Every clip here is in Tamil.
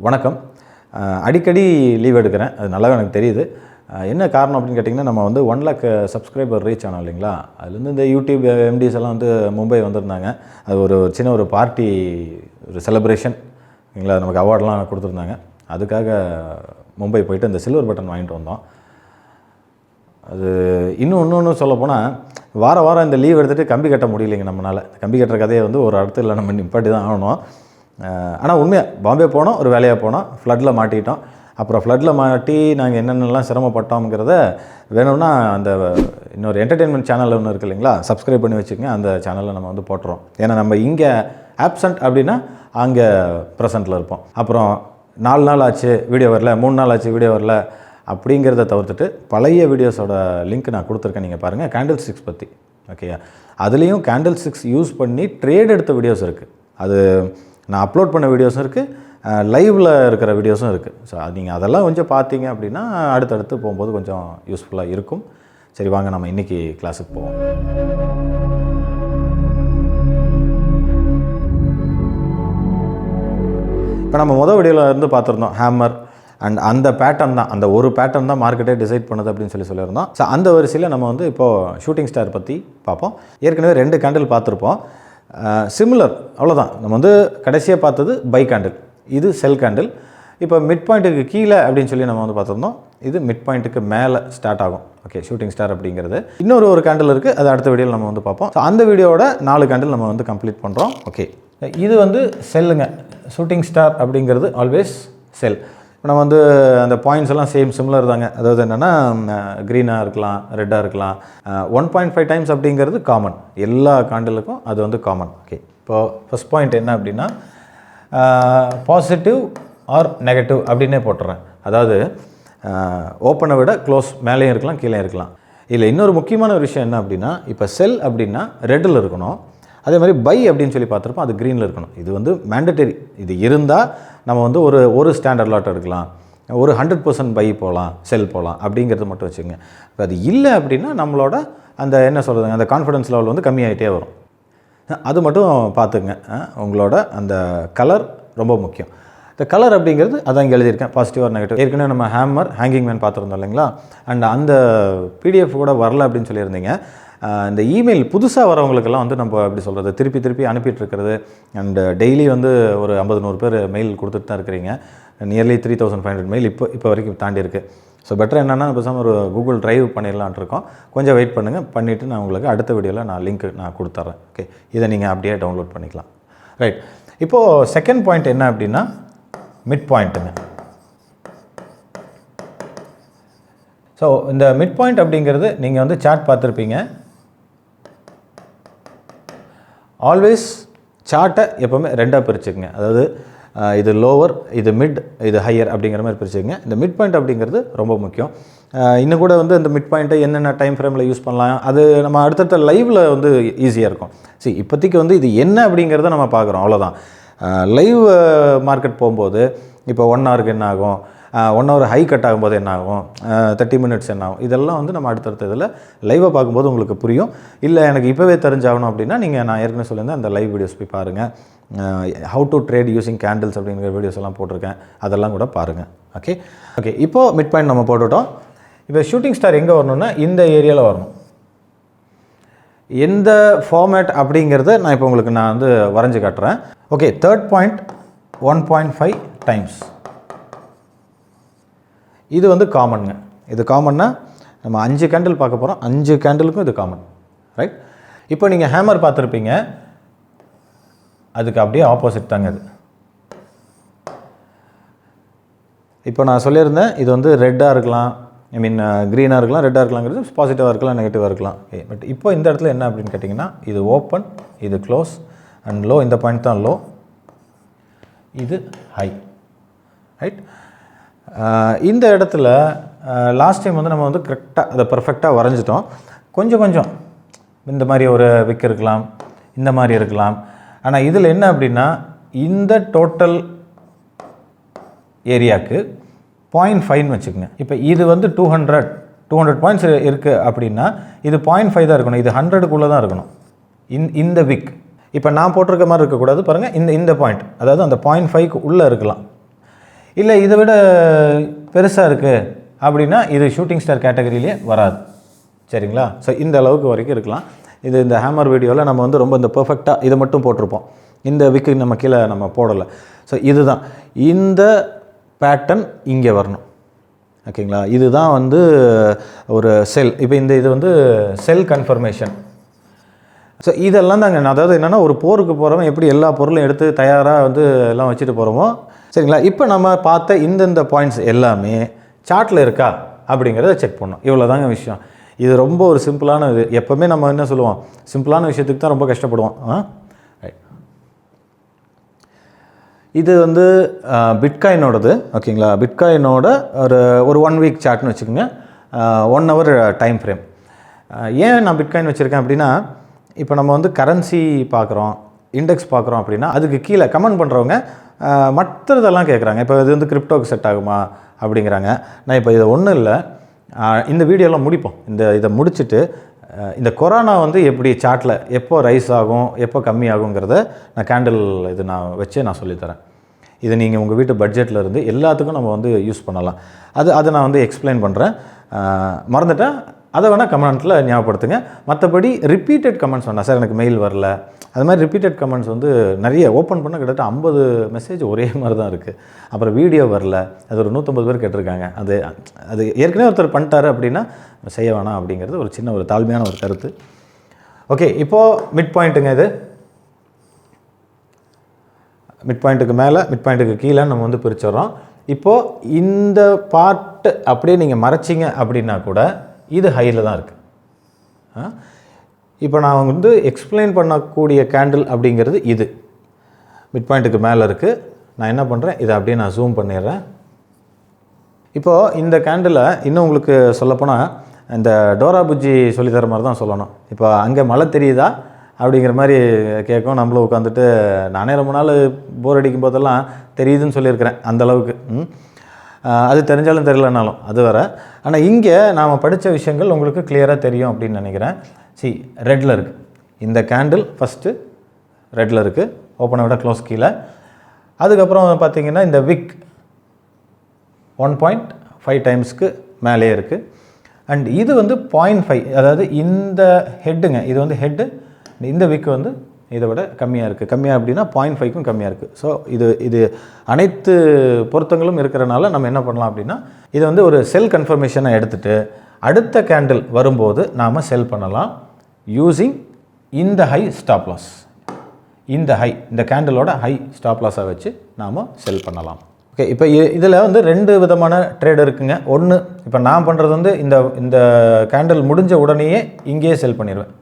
வணக்கம். அடிக்கடி லீவ் எடுக்கிறேன், அது நல்லாவே எனக்கு தெரியுது. என்ன காரணம் அப்படின்னு கேட்டிங்கன்னா, நம்ம வந்து 1 lakh சப்ஸ்கிரைபர் ரீச் ஆனோம் இல்லைங்களா? அதுலேருந்து இந்த யூடியூப் எம்டிஸ் எல்லாம் வந்து மும்பை வந்திருந்தாங்க. அது ஒரு சின்ன ஒரு பார்ட்டி, ஒரு செலிப்ரேஷன் இல்லைங்களா, நமக்கு அவார்டெலாம் கொடுத்துருந்தாங்க. அதுக்காக மும்பை போயிட்டு இந்த சில்வர் பட்டன் வாங்கிட்டு வந்தோம். அது இன்னொன்று சொல்லப்போனால், வாரம் இந்த லீவ் எடுத்துகிட்டு கம்பி கட்ட முடியலைங்க நம்மளால். கம்பி கட்டுற கதையை வந்து ஒரு இடத்துல நம்ம நிப்பாட்டி தான் ஆகணும். ஆனால் உண்மையாக பாம்பே போனோம், ஒரு வேலையாக போனோம், ஃப்ளட்டில் மாட்டிக்கிட்டோம். அப்புறம் ஃப்ளட்டில் மாட்டி நாங்கள் என்னென்னலாம் சிரமப்பட்டோம்ங்கிறத வேணும்னா அந்த இன்னொரு என்டர்டெயின்மெண்ட் சேனல் ஒன்று இருக்குது இல்லைங்களா, சப்ஸ்கிரைப் பண்ணி வச்சுக்கோங்க. அந்த சேனலில் நம்ம வந்து போட்டுறோம். ஏன்னா நம்ம இங்கே ஆப்சண்ட் அப்படின்னா அங்கே ப்ரெசண்ட்டில் இருப்போம். அப்புறம் 4 நாள் ஆச்சு வீடியோ வரல, 3 நாள் ஆச்சு வீடியோ வரல அப்படிங்கிறத தவிர்த்துட்டு பழைய வீடியோஸோட லிங்க் நான் கொடுத்துருக்கேன், நீங்கள் பாருங்கள். கேண்டில் ஸ்டிக்ஸ் பற்றி, ஓகேயா? அதுலேயும் கேண்டில் ஸ்டிக்ஸ் யூஸ் பண்ணி ட்ரேட் எடுத்த வீடியோஸ் இருக்குது. அது நான் அப்லோட் பண்ண வீடியோஸும் இருக்குது, லைவில் இருக்கிற வீடியோஸும் இருக்குது. ஸோ நீங்கள் அதெல்லாம் கொஞ்சம் பார்த்தீங்க அப்படின்னா அடுத்தடுத்து போகும்போது கொஞ்சம் யூஸ்ஃபுல்லாக இருக்கும். சரி, வாங்க நம்ம இன்றைக்கி கிளாஸுக்கு போவோம். இப்போ நம்ம முதல் வீடியோவில் இருந்து பார்த்துருந்தோம் ஹேமர் அண்ட் அந்த பேட்டர்ன் தான், அந்த ஒரு பேட்டர்ன் தான் மார்க்கெட்டே டிசைட் பண்ணுது அப்படின்னு சொல்லியிருந்தோம். ஸோ அந்த வரிசையில் நம்ம வந்து இப்போது ஷூட்டிங் ஸ்டார் பற்றி பார்ப்போம். ஏற்கனவே 2 கேண்டில் பார்த்துருப்போம், சிமிலர், அவ்வளோதான். நம்ம வந்து கடைசியாக பார்த்தது பை கேண்டில், இது செல் கேண்டில். இப்போ மிட் பாயிண்ட்டுக்கு கீழே அப்படின்னு சொல்லி நம்ம வந்து பார்த்துருந்தோம், இது மிட் பாயிண்ட்டுக்கு மேலே ஸ்டார்ட் ஆகும். ஓகே, ஷூட்டிங் ஸ்டார் அப்படிங்கிறது இன்னொரு கேண்டில் இருக்குது, அது அடுத்த வீடியோவில் நம்ம வந்து பார்ப்போம். ஸோ அந்த வீடியோவோட 4 கேண்டில் நம்ம வந்து கம்ப்ளீட் பண்ணுறோம். ஓகே, இது வந்து செல்லுங்க. ஷூட்டிங் ஸ்டார் அப்படிங்கிறது ஆல்வேஸ் செல். இப்போ நம்ம வந்து அந்த பாயிண்ட்ஸ் எல்லாம் சிமிலர் தாங்க. அதாவது என்னென்னா, க்ரீனாக இருக்கலாம், ரெட்டாக இருக்கலாம். 1.5 டைம்ஸ் அப்படிங்கிறது காமன், எல்லா கேண்டிலுக்கும் அது வந்து காமன். ஓகே, இப்போது ஃபஸ்ட் பாயிண்ட் என்ன அப்படின்னா, பாசிட்டிவ் ஆர் நெகட்டிவ் அப்படின்னே போட்டுறேன். அதாவது ஓப்பனை விட க்ளோஸ் மேலேயும் இருக்கலாம், கீழே இருக்கலாம். இல்லை, இன்னொரு முக்கியமான ஒரு விஷயம் என்ன அப்படின்னா, இப்போ செல் அப்படின்னா ரெட்டில் இருக்கணும், அதே மாதிரி பை அப்படின்னு சொல்லி பார்த்துருப்போம், அது க்ரீனில் இருக்கணும். இது வந்து மேண்டட்டரி. இது இருந்தால் நம்ம வந்து ஒரு ஸ்டாண்டர்ட் லாட் எடுக்கலாம், ஒரு 100% பை போகலாம், செல் போகலாம் அப்படிங்கிறது மட்டும் வச்சுக்கோங்க. இப்போ அது இல்லை அப்படின்னா நம்மளோட அந்த என்ன சொல்கிறதுங்க, அந்த கான்ஃபிடன்ஸ் லெவல் வந்து கம்மியாகிட்டே வரும். அது மட்டும் பார்த்துங்க. உங்களோட அந்த கலர் ரொம்ப முக்கியம். இந்த கலர் அப்படிங்கிறது அதான் இங்கே எழுதியிருக்கேன், பாசிட்டிவ் ஆர் நெகட்டிவ். ஏற்கனவே நம்ம ஹேங்கிங் மேன் பார்த்துருந்தோம் இல்லைங்களா, அண்ட் அந்த பிடிஎஃப் கூட வரல அப்படின்னு சொல்லியிருந்தீங்க. இந்த இமெயில் புதுசாக வரவங்களுக்கெல்லாம் வந்து நம்ம எப்படி சொல்கிறது, திருப்பி அனுப்பிட்டுருக்கிறது. அண்ட் டெய்லி வந்து ஒரு 50-100 பேர் மெயில் கொடுத்துட்டு தான் இருக்கிறீங்க. நியர்லி 3500 மெயில் இப்போ வரைக்கும் தாண்டி இருக்குது. ஸோ பெட்டர் என்னென்னா, பேசாமல் ஒரு கூகுள் ட்ரைவ் பண்ணிடலான்ட்டு இருக்கோம். கொஞ்சம் வெயிட் பண்ணுங்கள், பண்ணிவிட்டு நான் உங்களுக்கு அடுத்த வீடியோவில் நான் லிங்க் நான் கொடுத்துட்றேன். ஓகே, இதை நீங்கள் அப்படியே டவுன்லோட் பண்ணிக்கலாம். ரைட், இப்போது செகண்ட் பாயிண்ட் என்ன அப்படின்னா, மிட் பாயிண்ட்டுங்க. ஸோ இந்த மிட் பாயிண்ட் அப்படிங்கிறது நீங்கள் வந்து சார்ட் பார்த்துருப்பீங்க. ஆல்வேஸ் சார்ட்டை எப்போவுமே 2ஆக பிரிச்சுக்குங்க. அதாவது இது லோவர், இது மிட், இது ஹையர் அப்படிங்கிற மாதிரி பிரிச்சுக்கங்க. இந்த மிட் பாயிண்ட் அப்படிங்கிறது ரொம்ப முக்கியம். இன்னும் கூட வந்து இந்த மிட் பாயிண்ட்டை என்னென்ன டைம் ஃப்ரேமில் யூஸ் பண்ணலாம், அது நம்ம அடுத்தடுத்த லைவில் வந்து ஈஸியாக இருக்கும். சரி, இப்போதைக்கு வந்து இது என்ன அப்படிங்கிறத நம்ம பார்க்குறோம், அவ்வளோதான். லைவ் மார்க்கெட் போகும்போது இப்போ 1 ஹவருக்கு என்ன ஆகும், 1 ஹவர் ஹை கட் ஆகும்போது என்ன ஆகும், 30 மினிட்ஸ் என்ன ஆகும், இதெல்லாம் வந்து நம்ம அடுத்தடுத்த இதில் லைவாக பார்க்கும்போது உங்களுக்கு புரியும். இல்லை எனக்கு இப்போவே தெரிஞ்சாகணும் அப்படின்னா நீங்கள், நான் ஏற்கனவே சொல்லியிருந்தேன், அந்த லைவ் வீடியோஸ் போய் பாருங்கள். How to trade using candles அப்படிங்கிற வீடியோஸ் எல்லாம் போட்டிருக்கேன், அதெல்லாம் கூட பாருங்கள். ஓகே, இப்போது மிட் பாயிண்ட் நம்ம போட்டுவிட்டோம். இப்போ ஷூட்டிங் ஸ்டார் எங்கே வரணும்னா இந்த ஏரியாவில் வரணும். எந்த ஃபார்மேட் அப்படிங்கிறத நான் இப்போ உங்களுக்கு நான் வந்து வரைஞ்சி காட்டுறேன். Okay, third point 1.5 times. இது வந்து காமனுங்க. இது காமன்னா நம்ம 5 கேண்டில் பார்க்க போகிறோம், 5 கேண்டிலுக்கும் இது காமன். ரைட், இப்போ நீங்கள் ஹேமர் பார்த்துருப்பீங்க, அதுக்கு அப்படியே ஆப்போசிட் தாங்க இது. இப்போ நான் சொல்லியிருந்தேன், இது வந்து ரெட்டாக இருக்கலாம், க்ரீனாக இருக்கலாம், ரெட்டாக இருக்கலாங்கிறது பாசிட்டிவாக இருக்கலாம், நெகட்டிவாக இருக்கலாம். பட் இப்போ இந்த இடத்துல என்ன அப்படின்னு கேட்டிங்கன்னா, இது ஓப்பன், இது க்ளோஸ் அண்ட் லோ. இந்த பாயிண்ட் தான் லோ, இது ஹை. ரைட், இந்த இடத்துல லாஸ்ட் டைம் வந்து நம்ம வந்து கரெக்டாக அதை பர்ஃபெக்டாக வரைஞ்சிட்டோம். கொஞ்சம் இந்த மாதிரி ஒரு விக் இருக்கலாம், இந்த மாதிரி இருக்கலாம். ஆனால் இதில் என்ன அப்படின்னா, இந்த டோட்டல் ஏரியாவுக்கு 0.5ன்னு வச்சுக்கோங்க. இப்போ இது வந்து 200 பாயிண்ட்ஸ் இருக்குது அப்படின்னா இது 0.5 தான் இருக்கணும், இது 100க்குள்ளே தான் இருக்கணும் இந்த விக். இப்போ நான் போட்டிருக்க மாதிரி இருக்கக்கூடாது பாருங்கள், இந்த பாயிண்ட், அதாவது அந்த 0.5க்கு உள்ளே இருக்கலாம். இல்லை இதை விட பெருசாக இருக்குது அப்படின்னா இது ஷூட்டிங் ஸ்டார் கேட்டகரியிலே வராது. சரிங்களா? ஸோ இந்த அளவுக்கு வரைக்கும் இருக்கலாம். இது இந்த ஹேமர் வீடியோவில் நம்ம வந்து ரொம்ப இந்த பர்ஃபெக்டாக இதை மட்டும் போட்டிருப்போம். இந்த விக்கு நம்ம கீழே நம்ம போடலை. ஸோ இதுதான் இந்த பேட்டர்ன் இங்கே வரணும். ஓகேங்களா? இதுதான் வந்து ஒரு செல். இப்போ இது வந்து செல் கன்ஃபர்மேஷன். ஸோ இதெல்லாம் தாங்க, அதாவது என்னென்னா ஒரு போருக்கு போகிறவன் எப்படி எல்லா பொருளும் எடுத்து தயாராக வந்து எல்லாம் வச்சுட்டு போகிறோமோ. சரிங்களா? இப்போ நம்ம பார்த்த இந்தந்த பாயிண்ட்ஸ் எல்லாமே சார்ட்டில் இருக்கா அப்படிங்கிறத செக் பண்ணணும். இவ்வளோ தாங்க விஷயம். இது ரொம்ப ஒரு சிம்பிளான இது. எப்போவுமே நம்ம என்ன சொல்லுவோம், சிம்பிளான விஷயத்துக்கு தான் ரொம்ப கஷ்டப்படுவோம். இது வந்து பிட்காயினோடது. ஓகேங்களா? பிட்காயினோட ஒரு 1 வீக் சார்ட்னு வச்சுக்கோங்க. 1 ஹவர் டைம் ஃப்ரேம். ஏன் நான் பிட்காயின் வச்சுருக்கேன் அப்படின்னா, இப்போ நம்ம வந்து கரன்சி பார்க்குறோம், இண்டெக்ஸ் பார்க்குறோம் அப்படின்னா அதுக்கு கீழே கமெண்ட் பண்ணுறவங்க மற்றதெல்லாம் கேட்குறாங்க. இப்போ இது வந்து கிரிப்டோக்கு செட் ஆகுமா அப்படிங்கிறாங்க. நான் இப்போ இது ஒன்றும் இல்லை, இந்த வீடியோலாம் முடிப்போம். இதை முடிச்சுட்டு இந்த கொரோனா வந்து எப்படி சார்ட்டில் எப்போ ரைஸ் ஆகும் எப்போ கம்மி ஆகுங்கிறத நான் கேண்டில் நான் வச்சு நான் சொல்லித்தரேன். இது நீங்கள் உங்கள் வீட்டு பட்ஜெட்டில் இருந்து எல்லாத்துக்கும் நம்ம வந்து யூஸ் பண்ணலாம். அதை நான் வந்து எக்ஸ்பிளைன் பண்ணுறேன். மறந்துட்டேன், அதை வேணால் கமெண்ட்டில் ஞாபகப்படுத்துங்க. மற்றபடி ரிப்பீட்டட் கமெண்ட்ஸ் வேணாம் சார், எனக்கு மெயில் வரல, அது மாதிரி ரிப்பீட்டட் கமெண்ட்ஸ் வந்து நிறைய ஓப்பன் பண்ண கிட்டத்தட்ட 50 மெசேஜ் ஒரே மாதிரி தான் இருக்குது. அப்புறம் வீடியோ வரல, அது ஒரு 150 பேர் கேட்டிருக்காங்க. அது ஏற்கனவே ஒருத்தர் பண்ணிட்டாரு அப்படின்னா செய்ய வேணாம் அப்படிங்கிறது ஒரு சின்ன ஒரு தாழ்மையான ஒரு கருத்து. ஓகே, இப்போது மிட் பாயிண்ட்டுங்க. இது மிட் பாயிண்ட்டுக்கு மேலே மிட் பாயிண்ட்டுக்கு கீழே நம்ம வந்து பிரிச்சிடறோம். இப்போது இந்த பார்ட்டு அப்படியே நீங்கள் மறைச்சிங்க அப்படின்னா கூட இது ஹையில் தான் இருக்குது. இப்போ நான் வந்து எக்ஸ்பிளைன் பண்ணக்கூடிய கேண்டில் அப்படிங்கிறது இது மிட் பாயிண்ட்டுக்கு மேலே இருக்குது. நான் என்ன பண்ணுறேன், இதை அப்படியே நான் ஜூம் பண்ணிடுறேன். இப்போது இந்த கேண்டிலை இன்னும் உங்களுக்கு சொல்லப்போனால் இந்த டோரா புஜ்ஜி சொல்லித்தர மாதிரி தான் சொல்லணும். இப்போ அங்கே மழை தெரியுதா அப்படிங்கிற மாதிரி கேட்கும். நம்மளும் உட்காந்துட்டு நானே ரொம்ப நாள் போர் அடிக்கும் போதெல்லாம் தெரியுதுன்னு சொல்லியிருக்கிறேன். அந்தளவுக்கு அது தெரிஞ்சாலும் தெரியலனாலும் அது வேறு. ஆனால் இங்கே நாம் படித்த விஷயங்கள் உங்களுக்கு கிளியராக தெரியும் அப்படின்னு நினைக்கிறேன். ரெட்டில் இருக்குது இந்த கேண்டில். ஃபஸ்ட்டு ரெட்டில் இருக்குது, ஓப்பனை விட க்ளோஸ் கீழே. அதுக்கப்புறம் பார்த்திங்கன்னா இந்த விக் 1.5 டைம்ஸ்க்கு மேலே இருக்குது. அண்ட் இது வந்து 0.5, அதாவது இந்த ஹெட்டுங்க, இது வந்து ஹெட்டு. இந்த விக் வந்து இதை விட கம்மியாக இருக்குது. கம்மியாக அப்படின்னா 0.5க்கும் கம்மியாக இருக்குது. ஸோ இது அனைத்து பொருத்தங்களும் இருக்கிறனால நம்ம என்ன பண்ணலாம் அப்படின்னா, இதை வந்து ஒரு செல் கன்ஃபர்மேஷனை எடுத்துகிட்டு அடுத்த கேண்டில் வரும்போது நாம் செல் பண்ணலாம் யூஸிங் இந்த ஹை ஸ்டாப் லாஸ். இந்த கேண்டிலோட ஹை ஸ்டாப் லாஸை வச்சு நாம் செல் பண்ணலாம். ஓகே, இப்போ இதில் வந்து 2 விதமான ட்ரேட் இருக்குங்க. ஒன்று, இப்போ நான் பண்ணுறது வந்து இந்த கேண்டில் முடிஞ்ச உடனேயே இங்கேயே செல் பண்ணிடுவேன்.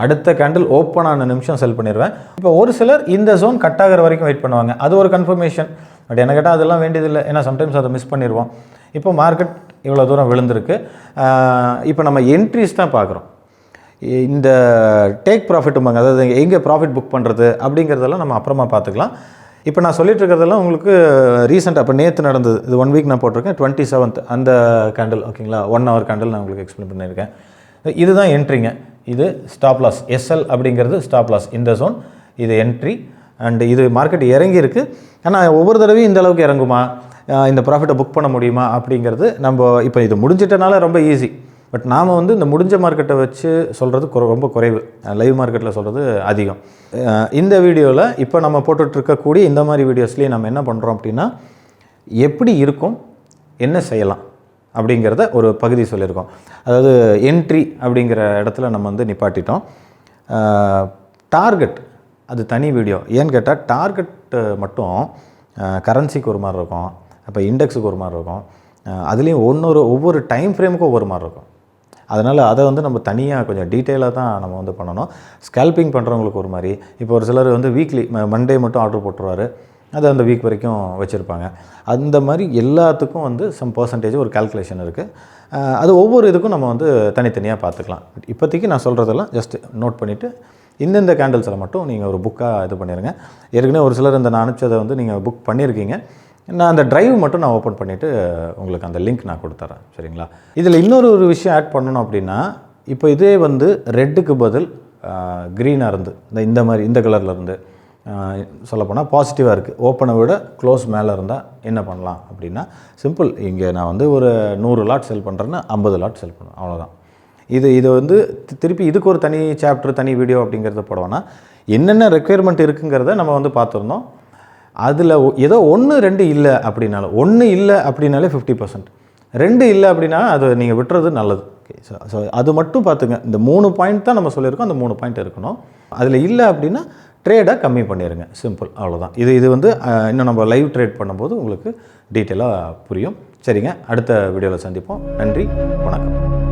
அடுத்த கேண்டில் ஓப்பன் ஆன நிமிஷம் செல் பண்ணிடுவேன். இப்போ ஒரு சிலர் இந்த ஜோன் கட் ஆகிற வரைக்கும் வெயிட் பண்ணுவாங்க. அது ஒரு கன்ஃபர்மேஷன். பட் என்ன கேட்டால் அதெல்லாம் வேண்டியதில்லை, ஏன்னா சம்டைம்ஸ் அதை மிஸ் பண்ணிடுவோம். இப்போ மார்க்கெட் இவ்வளோ தூரம் விழுந்திருக்கு. இப்போ நம்ம என்ட்ரிஸ் தான் பார்க்குறோம். இந்த டேக் ப்ராஃபிட்டும்பாங்க, அதாவது எங்கே ப்ராஃபிட் புக் பண்ணுறது அப்படிங்கிறதெல்லாம் நம்ம அப்புறமா பார்த்துக்கலாம். இப்போ நான் சொல்லிட்டு இருக்கிறதெல்லாம் உங்களுக்கு ரீசெண்டாக இப்போ நேற்று நடந்தது. இது 1 வீக் நான் போட்டிருக்கேன். 27th அந்த கேண்டில். ஓகேங்களா? 1 ஹவர் கேண்டில் நான் உங்களுக்கு எக்ஸ்பிளைன் பண்ணியிருக்கேன். இதுதான் என்ட்ரிங்க. இது ஸ்டாப் லாஸ். எஸ்எல் அப்படிங்கிறது ஸ்டாப் லாஸ். இந்த ஜோன் இது என்ட்ரி. அண்ட் இது மார்க்கெட் இறங்கி இருக்குது. ஆனால் ஒவ்வொரு தடவையும் இந்த அளவுக்கு இறங்குமா, இந்த ப்ராஃபிட்டை புக் பண்ண முடியுமா அப்படிங்கிறது நம்ம இப்போ இது முடிஞ்சிட்டனால ரொம்ப ஈஸி. பட் நாம் வந்து இந்த முடிஞ்ச மார்க்கெட்டை வச்சு சொல்கிறது ரொம்ப குறைவு. லைவ் மார்க்கெட்டில் சொல்கிறது அதிகம். இந்த வீடியோவில் இப்போ நம்ம போட்டுட்ருக்கக்கூடிய இந்த மாதிரி வீடியோஸ்லேயே நம்ம என்ன பண்ணுறோம் அப்படின்னா, எப்படி இருக்கும், என்ன செய்யலாம் அப்படிங்கிறத ஒரு பகுதி சொல்லியிருக்கோம். அதாவது என்ட்ரி அப்படிங்கிற இடத்துல நம்ம வந்து நிப்பாட்டிட்டோம். டார்கெட் அது தனி வீடியோ. ஏன்னு கேட்டால் டார்கெட் மட்டும் கரன்சிக்கு ஒரு மாதிரி இருக்கும், அப்போ இண்டெக்ஸுக்கு ஒரு மாதிரி இருக்கும். அதுலேயும் ஒவ்வொரு டைம் ஃப்ரேமுக்கும் ஒவ்வொரு மாதிரி இருக்கும். அதனால் அதை வந்து நம்ம தனியாக கொஞ்சம் டீட்டெயிலாக தான் நம்ம வந்து பண்ணணும். ஸ்கேல்பிங் பண்ணுறவங்களுக்கு ஒரு மாதிரி. இப்போ ஒரு சிலர் வந்து வீக்லி மண்டே மட்டும் ஆர்டர் போட்டுருவார், அது அந்த வீக் வரைக்கும் வச்சுருப்பாங்க. அந்த மாதிரி எல்லாத்துக்கும் வந்து சம் பர்சன்டேஜ் ஒரு கால்குலேஷன் இருக்குது. அது ஒவ்வொரு இதுக்கும் நம்ம வந்து தனித்தனியாக பார்த்துக்கலாம். இப்போதைக்கு நான் சொல்கிறதெல்லாம் ஜஸ்ட் நோட் பண்ணிவிட்டு இந்தந்த கேண்டில்ஸில் மட்டும் நீங்கள் ஒரு புக்காக இது பண்ணிடுங்க. ஏற்கனவே ஒரு சிலர் நான் அனுப்பிச்சதை வந்து நீங்கள் புக் பண்ணியிருக்கீங்க. நான் அந்த ட்ரைவ் மட்டும் நான் ஓப்பன் பண்ணிவிட்டு உங்களுக்கு அந்த லிங்க் நான் கொடுத்துட்றேன். சரிங்களா? இதில் இன்னொரு விஷயம் ஆட் பண்ணணும் அப்படின்னா, இப்போ இதே வந்து ரெட்டுக்கு பதில் க்ரீனாக இருந்து இந்த மாதிரி இந்த கலரில் இருந்து சொல்லப்போனால் பாசிட்டிவாக இருக்குது. ஓப்பனை விட க்ளோஸ் மேலே இருந்தால் என்ன பண்ணலாம் அப்படின்னா, சிம்பிள். இங்கே நான் வந்து ஒரு 100 லாட் செல் பண்ணுறேன்னா 50 லாட் செல் பண்ணுவேன், அவ்வளோதான். இது வந்து திருப்பி இதுக்கு ஒரு தனி சாப்டர், தனி வீடியோ அப்படிங்கிறத போடுவோன்னா, என்னென்ன ரெக்குயர்மெண்ட் இருக்குங்கிறத நம்ம வந்து பார்த்துருந்தோம். அதில் ஏதோ 1, 2 இல்லை அப்படின்னாலும், 1 இல்லை அப்படின்னாலே 50%, 2 இல்லை அப்படின்னா அது நீங்கள் விட்டுறது நல்லது. ஓகே, ஸோ அது மட்டும் பார்த்துங்க. இந்த 3 பாயிண்ட் தான் நம்ம சொல்லியிருக்கோம், அந்த 3 பாயிண்ட் இருக்கணும். அதில் இல்லை அப்படின்னா ட்ரேடை கம்மி பண்ணிடுங்க, சிம்பிள், அவ்வளோதான். இது வந்து இன்னும் நம்ம லைவ் ட்ரேட் பண்ணும்போது உங்களுக்கு டீட்டெயிலாக புரியும். சரிங்க, அடுத்த வீடியோவில் சந்திப்போம். நன்றி, வணக்கம்.